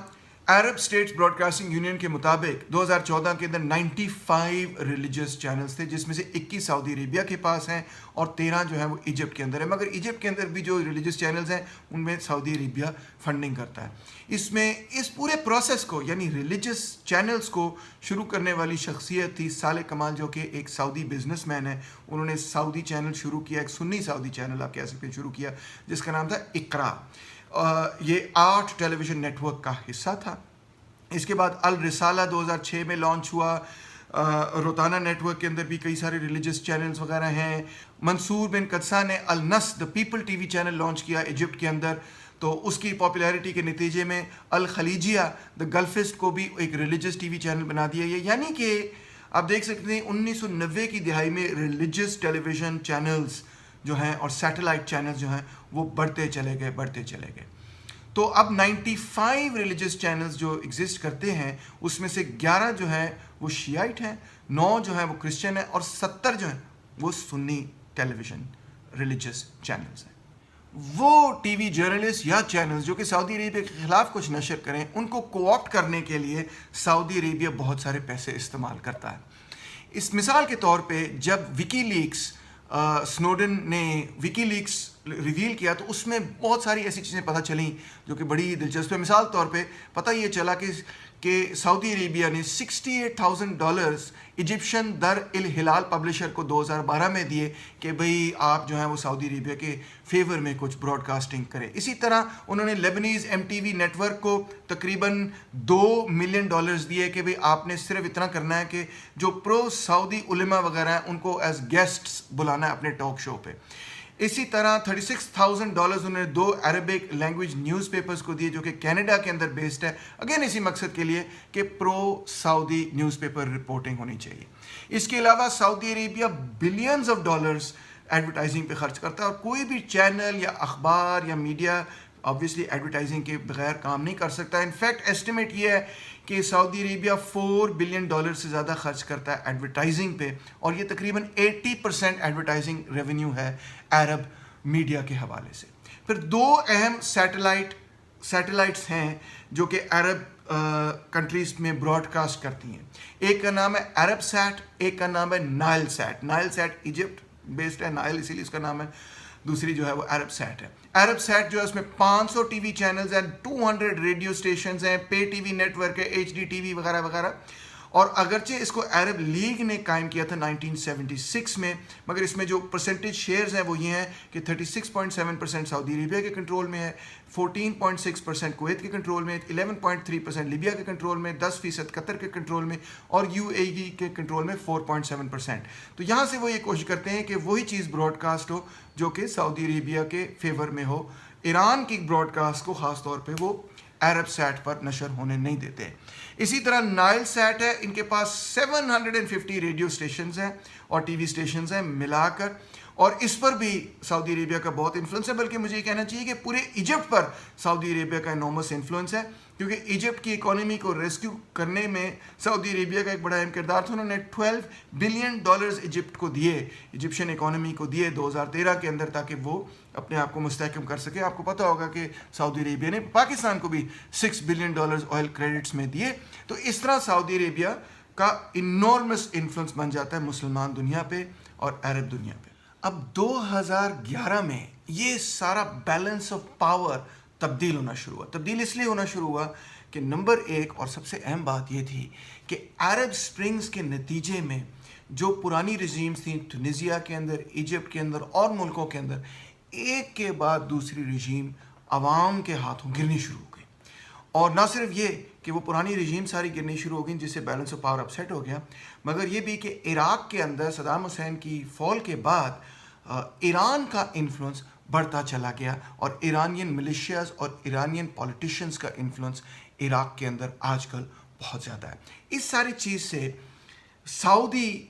عرب اسٹیٹس براڈ کاسٹنگ یونین کے مطابق 2014 کے اندر 95 ریلیجیس چینلز تھے، جس میں سے 21 سعودی عربیہ کے پاس ہیں اور 13 جو ہیں وہ ایجپٹ کے اندر ہے. مگر ایجپٹ کے اندر بھی جو ریلیجیس چینلز ہیں ان میں سعودی عربیہ فنڈنگ کرتا ہے. اس میں اس پورے پروسیس کو یعنی ریلیجیس چینلز کو شروع کرنے والی شخصیت تھی صالح کمال، جو کہ ایک سعودی بزنس مین ہے. انہوں نے سعودی چینل شروع کیا، ایک سنی سعودی چینل آپ کہہ سکتے ہیں شروع کیا، جس کا نام تھا اقرا. یہ 8 ٹیلی ویژن نیٹ ورک کا حصہ تھا. اس کے بعد الرسالہ 2006 میں لانچ ہوا. روتانا نیٹ ورک کے اندر بھی کئی سارے ریلیجیس چینلز وغیرہ ہیں. منصور بن قدسہ نے illness the people TV channel launch کیا ایجپٹ کے اندر. تو اس کی پاپولیرٹی کے نتیجے میں الخلیجیہ دا گلفسٹ کو بھی ایک ریلیجیس TV چینل بنا دیا گیا. یعنی کہ آپ دیکھ سکتے ہیں 1990 کی دہائی میں ریلیجیس ٹیلی ویژن چینلز جو ہیں اور سیٹلائٹ چینلز جو ہیں وہ بڑھتے چلے گئے. تو اب 95 ریلیجیس چینلز جو ایگزسٹ کرتے ہیں اس میں سے 11 جو ہیں وہ شیعائٹ ہیں، 9 جو ہیں وہ کرسچن ہیں، اور 70 جو ہیں وہ سنی ٹیلی ویژن ریلیجیس چینلز ہیں. وہ ٹی وی جرنلسٹ یا چینلز جو کہ سعودی عربیہ کے خلاف کچھ نشر کریں، ان کو کوآپٹ کرنے کے لیے سعودی عربیہ بہت سارے پیسے استعمال کرتا ہے. اس مثال کے طور پہ جب وکی لیکس سنوڈن نے وکی لیکس ریویل کیا تو اس میں بہت ساری ایسی چیزیں پتہ چلیں جو کہ بڑی دلچسپ ہے. مثال طور پہ پتہ یہ چلا کہ سعودی عربیہ نے $68,000 ایجپشن در الہلال پبلشر کو 2012 میں دیے کہ بھئی آپ جو ہیں وہ سعودی عربیہ کے فیور میں کچھ براڈ کاسٹنگ کریں. اسی طرح انہوں نے لیبنیز MTV نیٹ ورک کو تقریباً $2 ملین دیے کہ بھئی آپ نے صرف اتنا کرنا ہے کہ جو پرو سعودی علماء وغیرہ ہیں ان کو ایز گیسٹس بلانا ہے اپنے ٹاک شو پہ. اسی طرح $36,000 انہوں نے 2 عربک لینگویج نیوز پیپرز کو دیے جو کہ کینیڈا کے اندر بیسڈ ہے، اگین اسی مقصد کے لیے کہ pro Saudi newspaper reporting ہونی چاہیے. اس کے علاوہ Saudi Arabia billions of dollars advertising پہ خرچ کرتا ہے، اور کوئی بھی چینل یا اخبار یا میڈیا آبویسلی ایڈورٹائزنگ کے بغیر کام نہیں کر سکتا. انفیکٹ ایسٹیمیٹ یہ ہے کہ سعودی عربیہ $4 بلین سے زیادہ خرچ کرتا ہے ایڈورٹائزنگ پہ، اور یہ تقریباً 80% ایڈورٹائزنگ ریونیو ہے عرب میڈیا کے حوالے سے. پھر 2 اہم سیٹلائٹس ہیں جو کہ عرب کنٹریز میں براڈ کاسٹ کرتی ہیں. ایک کا نام ہے عرب سیٹ، ایک کا نام ہے Nilesat. Nilesat Egypt based ہے، نائل اسی لیے اس کا نام ہے. دوسری جو ہے وہ عرب سیٹ ہے. عرب سیٹ جو ہے اس میں 500 ٹی وی چینلز ہیں، 200 ریڈیو اسٹیشنز ہیں، پے ٹی وی نیٹ ورک ہے، HD TV وغیرہ وغیرہ. اور اگرچہ اس کو عرب لیگ نے قائم کیا تھا 1976 میں، مگر اس میں جو پرسنٹیج شیئرز ہیں وہ یہ ہیں کہ 36.7% سعودی عربیہ کے کنٹرول میں ہے، 14.6% کویت کے کنٹرول میں، 11.3% لیبیا کے کنٹرول میں، 10% قطر کے کنٹرول میں، اور UAE کے کنٹرول میں 4.7%. تو یہاں سے وہ یہ کوشش کرتے ہیں کہ وہی چیز براڈ کاسٹ ہو جو کہ سعودی عربیہ کے فیور میں ہو. ایران کی براڈ کاسٹ کو خاص طور پہ وہ عرب سیٹ پر نشر ہونے نہیں دیتے. اسی طرح نائل سیٹ ہے, ان کے پاس 750 ریڈیو اسٹیشنز ہیں اور ٹی وی اسٹیشنز ہیں ملا کر, اور اس پر بھی سعودی عربیہ کا بہت انفلوئنس ہے. بلکہ مجھے یہ کہنا چاہیے کہ پورے ایجپٹ پر سعودی عربیہ کا انارمس انفلوئنس ہے, کیونکہ ایجپٹ کی اکانومی کو ریسکیو کرنے میں سعودی عربیہ کا ایک بڑا اہم کردار تھا. انہوں نے $12 بلین ایجپٹ کو دیے, ایجپشین اکانومی کو دیے 2013 کے اندر, تاکہ وہ اپنے آپ کو مستحکم کر سکے. آپ کو پتہ ہوگا کہ سعودی عربیہ نے پاکستان کو بھی $6 بلین آئل کریڈٹس میں دیے. تو اس طرح سعودی عربیہ کا انارمس انفلوئنس بن جاتا ہے مسلمان دنیا پہ اور عرب دنیا پہ. اب 2011 میں یہ سارا بیلنس آف پاور تبدیل ہونا شروع ہوا. تبدیل اس لیے ہونا شروع ہوا کہ نمبر ایک اور سب سے اہم بات یہ تھی کہ عرب سپرنگز کے نتیجے میں جو پرانی رژیمز تھیں ٹونیزیا کے اندر, ایجپٹ کے اندر اور ملکوں کے اندر, ایک کے بعد دوسری رژیم عوام کے ہاتھوں گرنی شروع ہو گئی. اور نہ صرف یہ کہ وہ پرانی رژیم ساری گرنی شروع ہو گئی جس سے بیلنس آف پاور اپسیٹ ہو گیا, مگر یہ بھی کہ عراق کے اندر صدام حسین کی فال کے بعد ایران کا انفلوئنس بڑھتا چلا گیا, اور ایرانین ملیشیاز اور ایرانین پولیٹیشنز کا انفلوئنس عراق کے اندر آج کل بہت زیادہ ہے. اس ساری چیز سے سعودی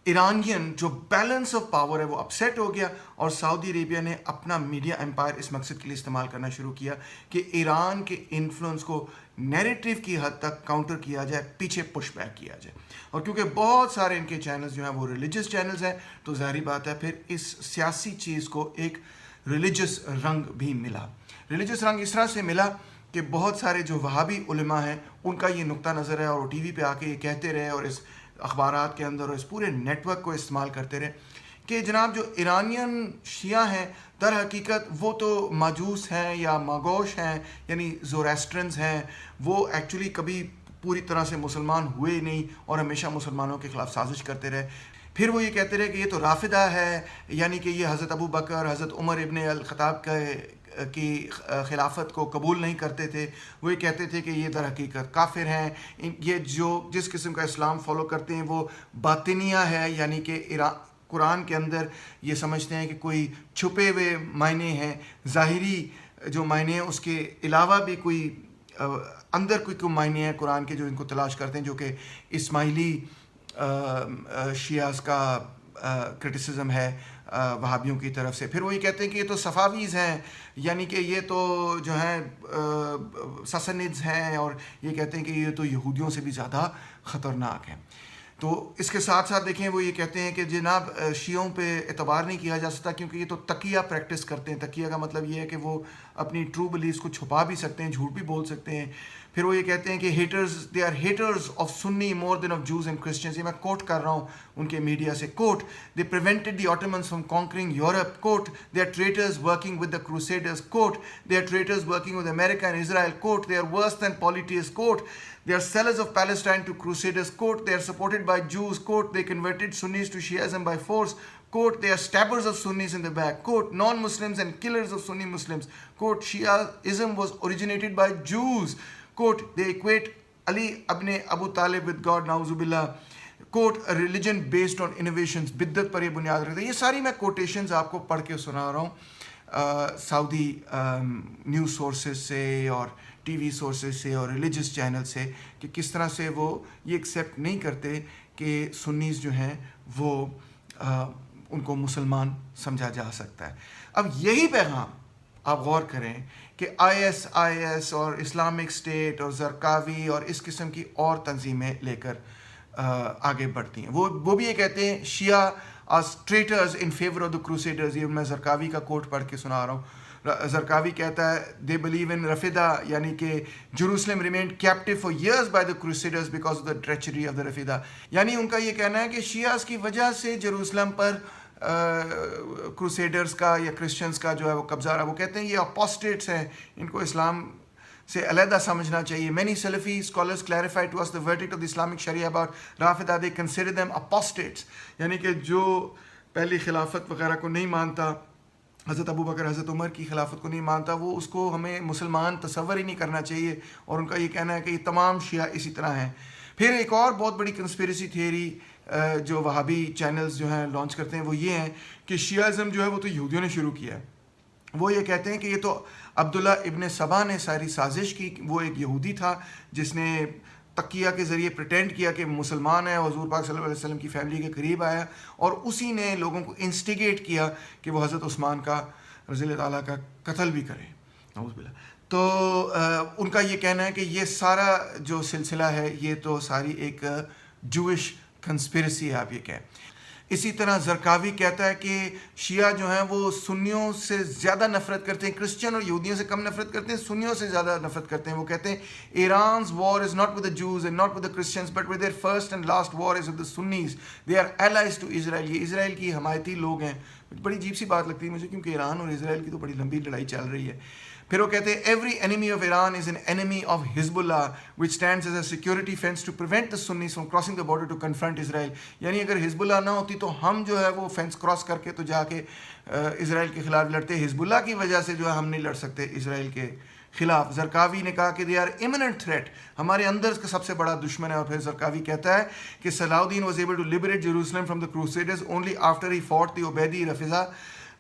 ایرانین جو بیلنس آف پاور ہے وہ اپسیٹ ہو گیا, اور سعودی عربیہ نے اپنا میڈیا امپائر اس مقصد کے لیے استعمال کرنا شروع کیا کہ ایران کے انفلوئنس کو نیریٹیو کی حد تک کاؤنٹر کیا جائے, پیچھے پش بیک کیا جائے. اور کیونکہ بہت سارے ان کے چینلز جو ہیں وہ ریلیجس چینلز ہیں, تو ظاہری بات ہے پھر اس سیاسی چیز کو ایک ریلیجس رنگ بھی ملا. ریلیجس رنگ اس طرح سے ملا کہ بہت سارے جو وہابی علماء ہیں ان کا یہ نقطہ نظر ہے, اور وہ ٹی وی پہ آ کے یہ کہتے رہے اور اس اخبارات کے اندر اور اس پورے نیٹ ورک کو استعمال کرتے رہے کہ جناب جو ایرانین شیعہ ہیں در حقیقت وہ تو ماجوس ہیں یا ماگوش ہیں, یعنی زوریسٹرنز ہیں, وہ ایکچولی کبھی پوری طرح سے مسلمان ہوئے نہیں اور ہمیشہ مسلمانوں کے خلاف سازش کرتے رہے. پھر وہ یہ کہتے رہے کہ یہ تو رافضہ ہے, یعنی کہ یہ حضرت ابو بکر, حضرت عمر ابن الخطاب کی خلافت کو قبول نہیں کرتے تھے. وہ یہ کہتے تھے کہ یہ در حقیقت کافر ہیں, یہ جو جس قسم کا اسلام فالو کرتے ہیں وہ باطنیہ ہے, یعنی کہ قرآن کے اندر یہ سمجھتے ہیں کہ کوئی چھپے ہوئے معنی ہیں, ظاہری جو معنی ہیں اس کے علاوہ بھی کوئی اندر کوئی معنی ہے قرآن کے جو ان کو تلاش کرتے ہیں, جو کہ اسماعیلی شیعہ کا کرٹیسزم ہے وہابیوں کی طرف سے. پھر وہ یہ کہتے ہیں کہ یہ تو صفاویز ہیں, یعنی کہ یہ تو جو ہیں ساسنیڈز ہیں, اور یہ کہتے ہیں کہ یہ تو یہودیوں سے بھی زیادہ خطرناک ہیں. تو اس کے ساتھ ساتھ دیکھیں وہ یہ کہتے ہیں کہ جناب شیعوں پہ اعتبار نہیں کیا جا سکتا کیونکہ یہ تو تقیہ پریکٹس کرتے ہیں. تقیہ کا مطلب یہ ہے کہ وہ اپنی ٹرو بلیفس کو چھپا بھی سکتے ہیں, جھوٹ بھی بول سکتے ہیں. پھر وہ یہ کہتے ہیں کہ they are haters of Sunni more than of Jews and Christians. یہ میں کوٹ کر رہا ہوں ان کے میڈیا سے. Quote, they prevented the Ottomans from conquering Europe. Quote, they are traitors working with the crusaders. Quote, they are traitors working with America and Israel. Quote, they are worse than polities. Quote, they are sellers of Palestine to crusaders. Quote, they are supported by Jews. Quote, they converted Sunnis to Shiism by force. Quote, they are stabbers of Sunnis in the back. Quote, non-Muslims and killers of Sunni Muslims. Quote, Shiaism was originated by Jews. Quote, they equate Ali ibn Abu Talib with God. Na'uzu billah. Quote, a religion based on innovations. بدت پر یہ بنیاد رکھتے ہیں. یہ ساری میں quotations آپ کو پڑھ کے سنا رہا ہوں سعودی نیوز سورسز سے اور ٹی وی سورسز سے اور ریلیجس چینل سے, کہ کس طرح سے وہ یہ ایکسیپٹ نہیں کرتے کہ سنیز جو ہیں وہ ان کو مسلمان سمجھا جا سکتا ہے. اب یہی پیغام آپ غور کریں کہ IS اور اسلامک اسٹیٹ اور زرقاوی اور اس قسم کی اور تنظیمیں لے کر آگے بڑھتی ہیں. وہ بھی یہ کہتے ہیں شیعہ as traitors in favor of the crusaders. یہ میں زرقاوی کا کوٹ پڑھ کے سنا رہا ہوں. زرقاوی کہتا ہے they believe in رفیدہ, یعنی کہ Jerusalem remained captive for years by the crusaders because of the treachery of the رفیدہ. یعنی ان کا یہ کہنا ہے کہ شیعہ کی وجہ سے جروسلم پر کروسیڈرز کا یا کرسچنز کا جو ہے وہ قبضہ رہا. وہ کہتے ہیں یہ اپوسٹیٹس ہیں, ان کو اسلام سے علیحدہ سمجھنا چاہیے. Many Salafi scholars clarify to us the verdict of the Islamic Sharia about Rafida. They consider them apostates, یعنی کہ جو پہلی خلافت وغیرہ کو نہیں مانتا, حضرت ابو بکر حضرت عمر کی خلافت کو نہیں مانتا, وہ اس کو ہمیں مسلمان تصور ہی نہیں کرنا چاہیے. اور ان کا یہ کہنا ہے کہ یہ تمام شیعہ اسی طرح ہیں. پھر ایک اور بہت بڑی کنسپیریسی تھیوری جو وہابی چینلز جو ہیں لانچ کرتے ہیں وہ یہ ہیں کہ شیعازم جو ہے وہ تو یہودیوں نے شروع کیا ہے, وہ یہ کہتے ہیں کہ یہ تو عبداللہ ابن سبا نے ساری سازش کی. وہ ایک یہودی تھا جس نے تقیہ کے ذریعے پریٹینڈ کیا کہ مسلمان ہے, حضور پاک صلی اللہ علیہ وسلم کی فیملی کے قریب آیا, اور اسی نے لوگوں کو انسٹیگیٹ کیا کہ وہ حضرت عثمان کا رضی اللہ تعالیٰ کا قتل بھی کریں. نعوذ باللہ. تو ان کا یہ کہنا ہے کہ یہ سارا جو سلسلہ ہے یہ تو ساری ایک جوئش کنسپیرسی ہے, آپ یہ کہیں. اسی طرح زرقاوی کہتا ہے کہ شیعہ جو ہیں وہ سنیوں سے زیادہ نفرت کرتے ہیں, کرسچن اور یہودیوں سے کم نفرت کرتے ہیں, سنیوں سے زیادہ نفرت کرتے ہیں. وہ کہتے ہیں ایران's war is not with the Jews and not with the Christians but with their first and last war is with the Sunnis. They are allies to Israel. یہ اسرائیل کی حمایتی لوگ ہیں. بڑی عجیب سی بات لگتی ہے مجھے, کیونکہ ایران اور اسرائیل کی تو بڑی لمبی لڑائی چل رہی ہے. پھر وہ کہتے ہیں every enemy of Iran is an enemy of Hezbollah which stands as a security fence to prevent the Sunnis from crossing the border to confront Israel. یعنی اگر حزب اللہ نہ ہوتی تو ہم جو ہے وہ فینس کراس کر کے تو جا کے اسرائیل کے خلاف لڑتے. حزب اللہ کی وجہ سے جو ہے ہم نہیں لڑ سکتے اسرائیل کے خلاف. زرقاوی نے کہا کہ they are imminent threat, ہمارے اندر کا سب سے بڑا دشمن ہے. اور پھر زرقاوی کہتا ہے کہ صلاح الدین was able to liberate Jerusalem from the Crusaders only after he fought the Ubaidi Rafiza,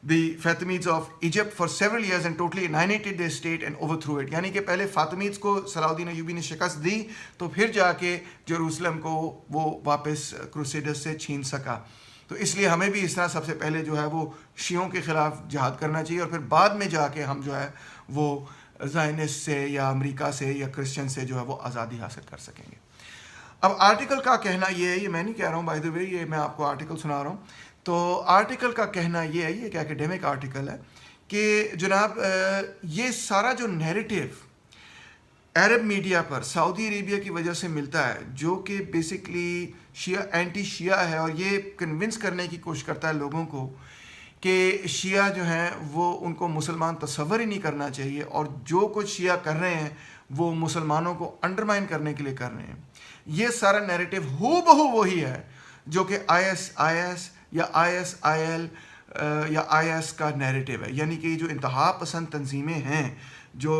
the Fatimids of Egypt for several years and totally annihilated their state and overthrew it. یعنی کہ پہلے فاطمیدز کو صلاح الدین ایوبی نے شکست دی تو پھر جا کے جیروسلم کو وہ واپس کروسیڈرز سے چھین سکا. تو اس لیے ہمیں بھی اس طرح سب سے پہلے جو ہے وہ شیعوں کے خلاف جہاد کرنا چاہیے, اور پھر بعد میں جا کے ہم جو ہے وہ زائنسٹ سے یا امریکہ سے یا کرسچن سے جو ہے وہ آزادی حاصل کر سکیں گے. اب آرٹیکل کا کہنا یہ ہے, یہ میں نہیں کہہ رہا ہوں بائی دا وے, یہ میں آپ کو آرٹیکل سنا رہا ہوں. تو آرٹیکل کا کہنا یہ ہے, یہ ایک ایکیڈیمک آرٹیکل ہے, کہ جناب یہ سارا جو نیریٹو عرب میڈیا پر سعودی عربیہ کی وجہ سے ملتا ہے, جو کہ بیسکلی شیعہ اینٹی شیعہ ہے, اور یہ کنونس کرنے کی کوشش کرتا ہے لوگوں کو کہ شیعہ جو ہیں وہ ان کو مسلمان تصور ہی نہیں کرنا چاہیے, اور جو کچھ شیعہ کر رہے ہیں وہ مسلمانوں کو انڈرمائن کرنے کے لیے کر رہے ہیں. یہ سارا نیریٹو ہو بہو وہی ہے جو کہ IS یا ISIL یا IS کا نیریٹو ہے. یعنی کہ جو انتہا پسند تنظیمیں ہیں جو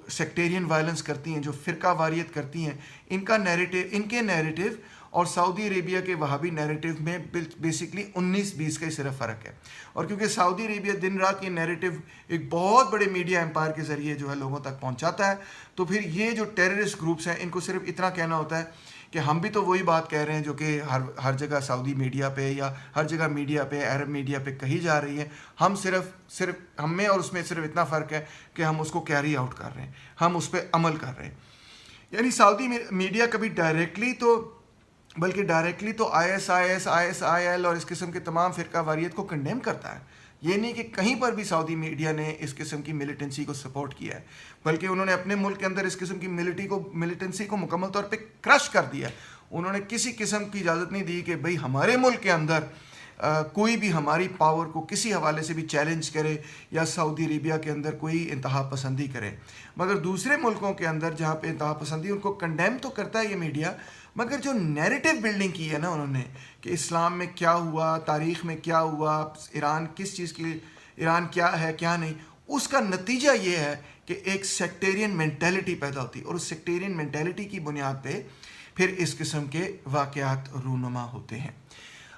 سیکٹیرین وائلنس کرتی ہیں, جو فرقہ واریت کرتی ہیں, ان کا نیریٹو, ان کے نیریٹو اور سعودی عربیہ کے وہابی نیریٹو میں بیسکلی 19-20 کا ہی صرف فرق ہے. اور کیونکہ سعودی عربیہ دن رات یہ نیریٹو ایک بہت بڑے میڈیا امپائر کے ذریعے جو ہے لوگوں تک پہنچاتا ہے, تو پھر یہ جو ٹیررسٹ گروپس ہیں ان کو صرف اتنا کہنا ہوتا ہے کہ ہم بھی تو وہی بات کہہ رہے ہیں جو کہ ہر جگہ سعودی میڈیا پہ یا ہر جگہ میڈیا پہ, عرب میڈیا پہ کہی جا رہی ہے. ہم صرف ہم میں اور اس میں صرف اتنا فرق ہے کہ ہم اس کو کیری آؤٹ کر رہے ہیں, ہم اس پہ عمل کر رہے ہیں. یعنی سعودی میڈیا کبھی ڈائریکٹلی تو ISIS ISIL اور اس قسم کے تمام فرقہ واریت کو کنڈیم کرتا ہے. یہ نہیں کہ کہیں پر بھی سعودی میڈیا نے اس قسم کی ملیٹنسی کو سپورٹ کیا ہے, بلکہ انہوں نے اپنے ملک کے اندر اس قسم کی ملیٹنسی کو مکمل طور پہ کرش کر دیا. انہوں نے کسی قسم کی اجازت نہیں دی کہ بھئی ہمارے ملک کے اندر کوئی بھی ہماری پاور کو کسی حوالے سے بھی چیلنج کرے یا سعودی عربیہ کے اندر کوئی انتہا پسندی کرے. مگر دوسرے ملکوں کے اندر جہاں پہ انتہا پسندی ان کو کنڈیم تو کرتا ہے یہ میڈیا, مگر جو نیریٹو بلڈنگ کی ہے نا انہوں نے کہ اسلام میں کیا ہوا, تاریخ میں کیا ہوا, ایران کس چیز کی, ایران کیا ہے کیا نہیں, اس کا نتیجہ یہ ہے کہ ایک سیکٹیرین مینٹیلٹی پیدا ہوتی, اور اس سیکٹیرین مینٹیلٹی کی بنیاد پہ پھر اس قسم کے واقعات رونما ہوتے ہیں.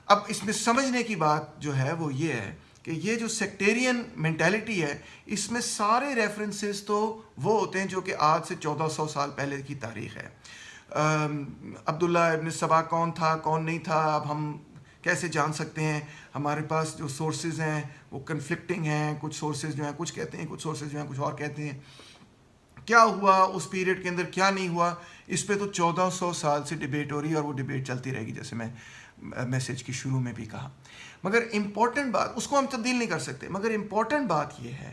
اب اس میں سمجھنے کی بات جو ہے وہ یہ ہے کہ یہ جو سیکٹیرین مینٹیلٹی ہے اس میں سارے ریفرنسز تو وہ ہوتے ہیں جو کہ آج سے 1400 سال پہلے کی تاریخ ہے. عبداللہ ابن سبا کون تھا کون نہیں تھا اب ہم کیسے جان سکتے ہیں؟ ہمارے پاس جو سورسز ہیں وہ کنفلکٹنگ ہیں, کچھ سورسز جو ہیں کچھ کہتے ہیں, کچھ سورسز جو ہیں کچھ اور کہتے ہیں. کیا ہوا اس پیریڈ کے اندر کیا نہیں ہوا, اس پہ تو 1400 سال سے ڈیبیٹ ہو رہی ہے, اور وہ ڈیبیٹ چلتی رہے گی, جیسے میں میسیج کی شروع میں بھی کہا. مگر امپورٹنٹ بات, اس کو ہم تبدیل نہیں کر سکتے, مگر امپورٹنٹ بات یہ ہے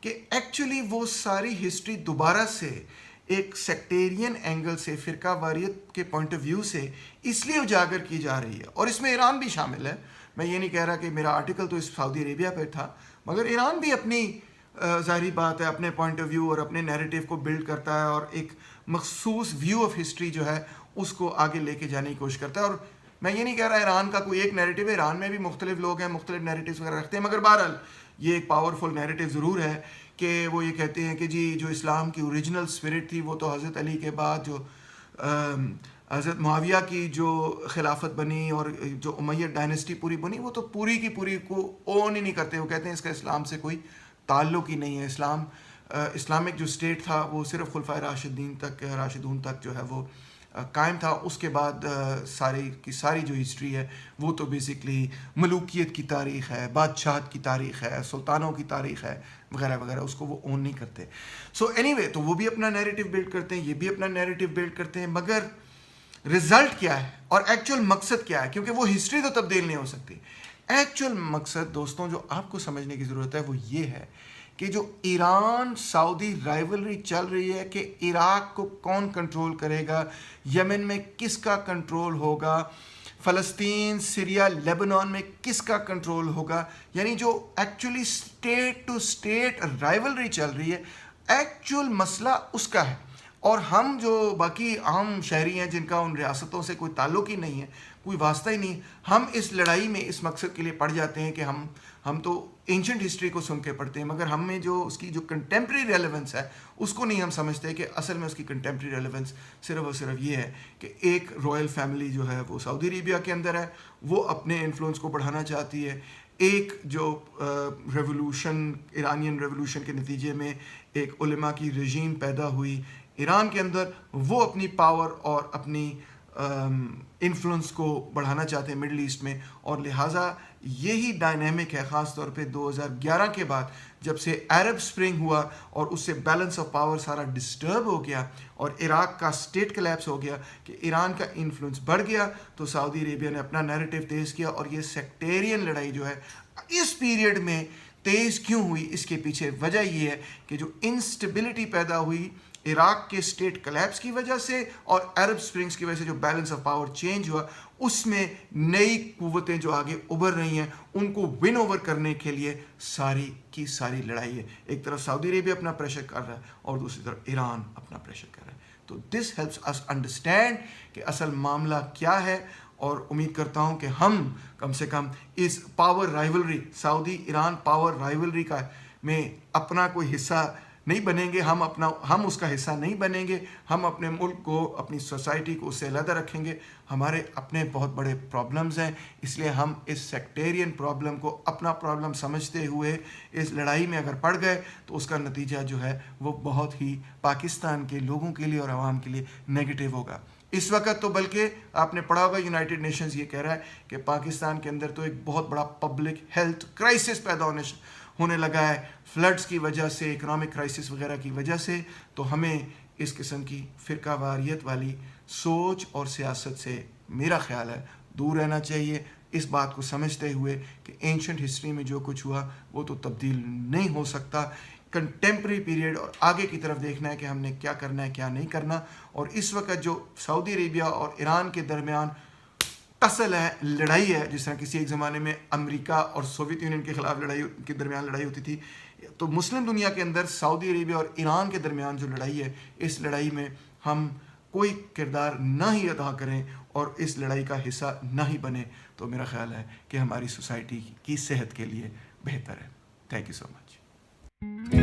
کہ ایکچولی وہ ساری ہسٹری دوبارہ سے ایک سیکٹیرین اینگل سے, فرقہ واریت کے پوائنٹ آف ویو سے اس لیے اجاگر کی جا رہی ہے, اور اس میں ایران بھی شامل ہے. میں یہ نہیں کہہ رہا کہ میرا آرٹیکل تو اس سعودی عربیہ پہ تھا, مگر ایران بھی اپنی ظاہری بات ہے اپنے پوائنٹ آف ویو اور اپنے نیریٹو کو بلڈ کرتا ہے, اور ایک مخصوص ویو آف ہسٹری جو ہے اس کو آگے لے کے جانے کی کوشش کرتا ہے. اور میں یہ نہیں کہہ رہا ایران کا کوئی ایک نیریٹو ہے, ایران میں بھی مختلف لوگ ہیں, مختلف نیریٹوز وغیرہ رکھتے ہیں, مگر بہرحال یہ ایک پاورفل نیریٹو ضرور ہے کہ وہ یہ کہتے ہیں کہ جی جو اسلام کی اوریجنل اسپرٹ تھی وہ تو حضرت علی کے بعد جو حضرت معاویہ کی جو خلافت بنی اور جو امیہ ڈائنسٹی پوری بنی, وہ تو پوری کی پوری کو اون ہی نہیں کرتے. وہ کہتے ہیں اس کا اسلام سے کوئی تعلق ہی نہیں ہے. اسلامک جو اسٹیٹ تھا وہ صرف خلفائے راشدون تک جو ہے وہ قائم تھا. اس کے بعد ساری کی ساری جو ہسٹری ہے وہ تو بیسکلی ملوکیت کی تاریخ ہے, بادشاہت کی تاریخ ہے, سلطانوں کی تاریخ ہے وغیرہ وغیرہ. اس کو وہ اون نہیں کرتے. سو اینی وے, تو وہ بھی اپنا نیریٹو بلڈ کرتے ہیں, یہ بھی اپنا نیریٹو بلڈ کرتے ہیں, مگر رزلٹ کیا ہے اور ایکچوئل مقصد کیا ہے, کیونکہ وہ ہسٹری تو تبدیل نہیں ہو سکتی. ایکچوئل مقصد دوستوں جو آپ کو سمجھنے کی ضرورت ہے وہ یہ ہے کہ جو ایران سعودی رائیولری چل رہی ہے کہ عراق کو کون کنٹرول کرے گا, یمن میں کس کا کنٹرول ہوگا, فلسطین, سیریا, لیبنان میں کس کا کنٹرول ہوگا, یعنی جو actually state to state rivalry چل رہی ہے, ایکچوئل مسئلہ اس کا ہے. اور ہم جو باقی عام شہری ہیں جن کا ان ریاستوں سے کوئی تعلق ہی نہیں ہے, کوئی واسطہ ہی نہیں, ہم اس لڑائی میں اس مقصد کے لیے پڑ جاتے ہیں کہ ہم تو اینشنٹ ہسٹری کو سن کے پڑھتے ہیں, مگر ہم میں جو اس کی جو کنٹمپری ریلیونس ہے اس کو نہیں ہم سمجھتے کہ اصل میں اس کی کنٹمپری ریلیونس صرف اور صرف یہ ہے کہ ایک رائل فیملی جو ہے وہ سعودی عربیہ کے اندر ہے, وہ اپنے انفلوئنس کو بڑھانا چاہتی ہے. ایک جو ریولوشن, ایرانین ریولوشن کے نتیجے میں ایک علماء کی رژیم پیدا ہوئی ایران کے اندر, وہ اپنی پاور اور اپنی انفلوئنس کو بڑھانا چاہتے ہیں مڈل ایسٹ میں. اور لہٰذا یہی ڈائنامک ہے, خاص طور پہ 2011 کے بعد جب سے عرب سپرنگ ہوا اور اس سے بیلنس آف پاور سارا ڈسٹرب ہو گیا اور عراق کا اسٹیٹ کلیپس ہو گیا کہ ایران کا انفلوئنس بڑھ گیا, تو سعودی عربیہ نے اپنا نیریٹو تیز کیا. اور یہ سیکٹیرین لڑائی جو ہے اس پیریڈ میں تیز کیوں ہوئی, اس کے پیچھے وجہ یہ ہے کہ جو انسٹیبلٹی پیدا ہوئی عراق کے اسٹیٹ کلیپس کی وجہ سے اور عرب سپرنگس کی وجہ سے جو بیلنس آف پاور چینج ہوا, اس میں نئی قوتیں جو آگے ابھر رہی ہیں ان کو ون اوور کرنے کے لیے ساری کی ساری لڑائی ہے. ایک طرف سعودی عربیہ اپنا پریشر کر رہا ہے اور دوسری طرف ایران اپنا پریشر کر رہا ہے. تو دس ہیلپس اس انڈرسٹینڈ کہ اصل معاملہ کیا ہے, اور امید کرتا ہوں کہ ہم کم سے کم اس پاور رائیولری, سعودی ایران پاور رائیولری کا میں اپنا کوئی حصہ نہیں بنیں گے, ہم اس کا حصہ نہیں بنیں گے. ہم اپنے ملک کو, اپنی سوسائٹی کو اس سے علیحدہ رکھیں گے. ہمارے اپنے بہت بڑے پرابلمز ہیں, اس لیے ہم اس سیکٹیرین پرابلم کو اپنا پرابلم سمجھتے ہوئے اس لڑائی میں اگر پڑ گئے تو اس کا نتیجہ جو ہے وہ بہت ہی پاکستان کے لوگوں کے لیے اور عوام کے لیے نیگیٹو ہوگا. اس وقت تو بلکہ آپ نے پڑھا ہوگا یونائٹڈ نیشنز یہ کہہ رہا ہے کہ پاکستان کے اندر تو ایک بہت بڑا پبلک ہیلتھ کرائسس پیدا ہونے لگا ہے, فلڈز کی وجہ سے, اکنامک کرائسس وغیرہ کی وجہ سے. تو ہمیں اس قسم کی فرقہ واریت والی سوچ اور سیاست سے میرا خیال ہے دور رہنا چاہیے, اس بات کو سمجھتے ہوئے کہ اینشنٹ ہسٹری میں جو کچھ ہوا وہ تو تبدیل نہیں ہو سکتا. کنٹمپری پیریڈ اور آگے کی طرف دیکھنا ہے کہ ہم نے کیا کرنا ہے کیا نہیں کرنا. اور اس وقت جو سعودی عربیہ اور ایران کے درمیان ٹسل ہے, لڑائی ہے, جس طرح کسی ایک زمانے میں امریکہ اور سوویت یونین کے خلاف کے درمیان لڑائی ہوتی تھی, تو مسلم دنیا کے اندر سعودی عربیہ اور ایران کے درمیان جو لڑائی ہے, اس لڑائی میں ہم کوئی کردار نہ ہی ادا کریں اور اس لڑائی کا حصہ نہ ہی بنے, تو میرا خیال ہے کہ ہماری سوسائٹی کی صحت کے لیے بہتر ہے. Thank you so much.